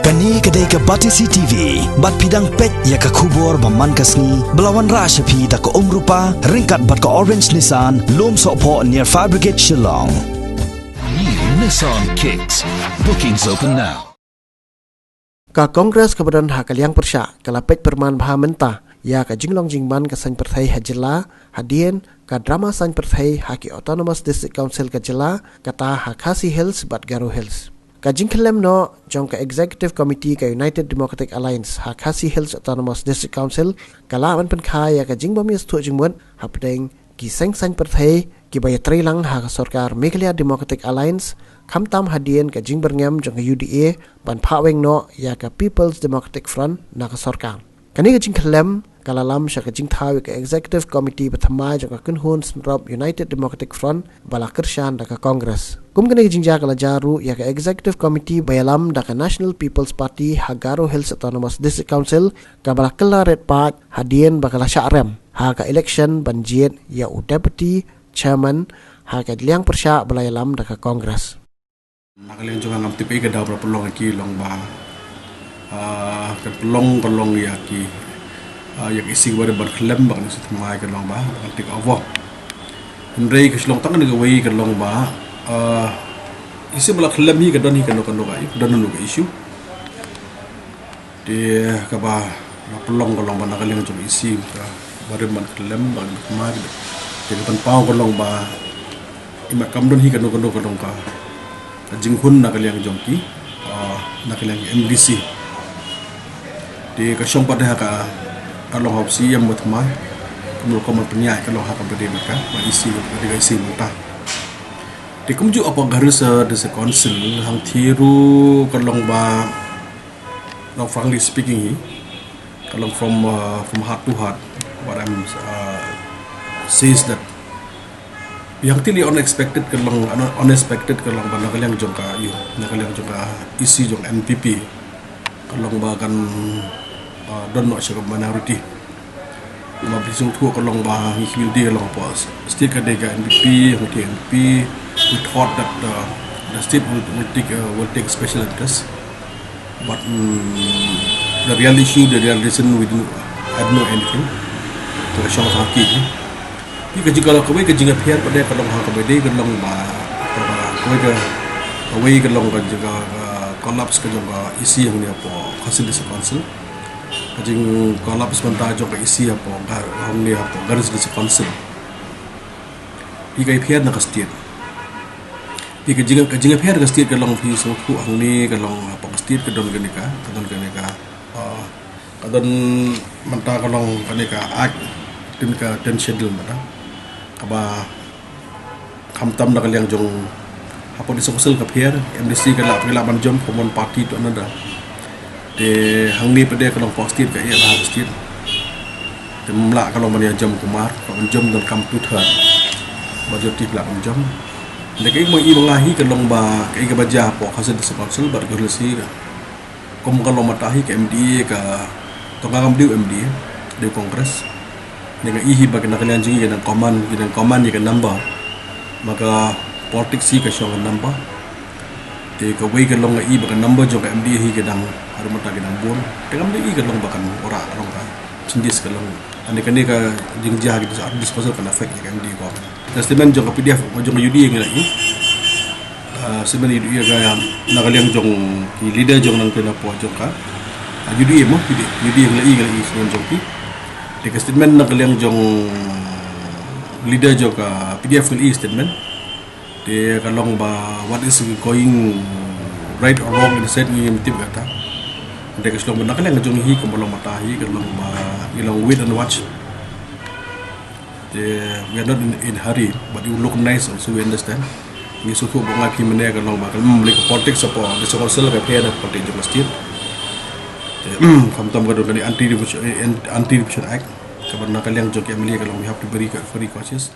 Kani kedai ke Batisi TV, bat pidang pet ya ke kubur baman kasni, belawan rashapi da ke rupa, ringkat bat ke Orange Nissan, lom sokpo near Fire Brigade Shillong. New Nissan Kicks. Bookings open now. Ka Kongres Kebadan Hak Kaliang Persya, kalapet perman baha mentah, ya ka jinglong jingman ka San Perthai Hajela, hadien ka drama San Perthai Haki Autonomous District Council ka Jela, kata Hakasi Hills bat Garo Hills. Ka jingkelem no, jong ka Executive Committee ka United Democratic Alliance Hakasi Hills Autonomous District Council, kalaman penkaya ka jingbom yas tu jingmun, hapdeng ki San Perthai, ki bayatri lang ha ka Sorkar Meghalaya Democratic Alliance, kamtam hadien ka jingberngam jong ka UDA, ban paweng no, ya ka People's Democratic Front na ka Sorkar. Kani ka jingkelem, kalalam siya ka jingtawi ka Executive Committee bathamay jong ka kunhun smrop United Democratic Front balakersyan da ka Congress. Kum kani ka jingja kala jaru ya ka Executive Committee bayalam da ka National People's Party Hagaro Hills Autonomous District Council ka balakela red part hadien bakala syarem ha ka election banjit ya u Deputy Chairman ha ka liang persya balayalam da ka Congress. Nakalian juga ngam tipe ke daw pelong ki long ba ke pelong ya ki yang isi pada berkelem bang nasi temai ke long ba antik awak hendrai ke selong tangan ke wei ke long ba isi bela kelem hi ke don hi ke no kai don no ke isu dia ke ba pelong ke long ba nakalian juga isi pada berkelem bang temai jadi penpau ke long ba imak kam don hi ke no ke long ka jinghun nakalian jongki nakalian MDC di kasyong pada ka along opsi yang berteman kemudian komen penyak kalau hak berdiri mereka isi berdiri isi muta di kemuju apa garis desa council hang tiru kalau ba now frankly speaking kalau from heart to heart what I'm says that yang tili unexpected kalau nakaliang jongka nakaliang jongka isi jong NPP kalau bahkan don no siya minority mabisong tuwa kalau bah hindi kalau pas state kadega NPP we thought that the state will take special interest but the real issue the real reason we had no anything to show haki Jika kalau kau kerja pihak pada kalau hak berdiri kalau kau away kalau kan juga kolaps kalau isi yang ni apa hasil desa council kajing kolaps mentah juga isi apa hang ni apa garis desa council jika pihak nak setiap jika pihak nak setiap kalau pihak semua hang ni kalau apa setiap kedon kenika kadon mentah kalau kenika act kenika dan schedule mana aba kamtam nak liang jong apa disokosel ke pier MDC ke la pengalaman jom common party tu anada de hangni pede kalau postir ke ia lah postir temla kalau mania jom kumar kalau jom dan kam tu thar majority la jom lekai mo i mengahi kalau ba kai ke baja po hasil disokosel bar gerlesi kom kalau matahi ke MDA ke tongam diu MDA di kongres dengan ihi bagi nak kalian juga dengan command dengan number maka politik si kesyong number te ke wei ke long i bagi number juga MD hi kedang haru mata kedang bon dengan MD ke long bahkan ora long ka cindis ke long ane kene ka jingjah gitu saat disposal kana fake ke MD ko statement juga PDF mo juga UD yang lagi sebenarnya UD ga nak kalian jong ki leader jong nang kena po joka UD mo UD yang lagi sebenarnya jong di statement nak kalian jong leader juga PDF statement dia kalau ba what is going right or wrong in said ni tip kata dia keselong nak kalian jong hi kembali matahi kalau ba ilang wait and watch we are not in hurry but you look nice also we understand ni suku bunga ki mene kalau ba kalau beli politics apa di sosial ke pihak politik juga setiap kamtam kadang kali anti-revolution act karena kalian joki Amelia kalau we have to be very cautious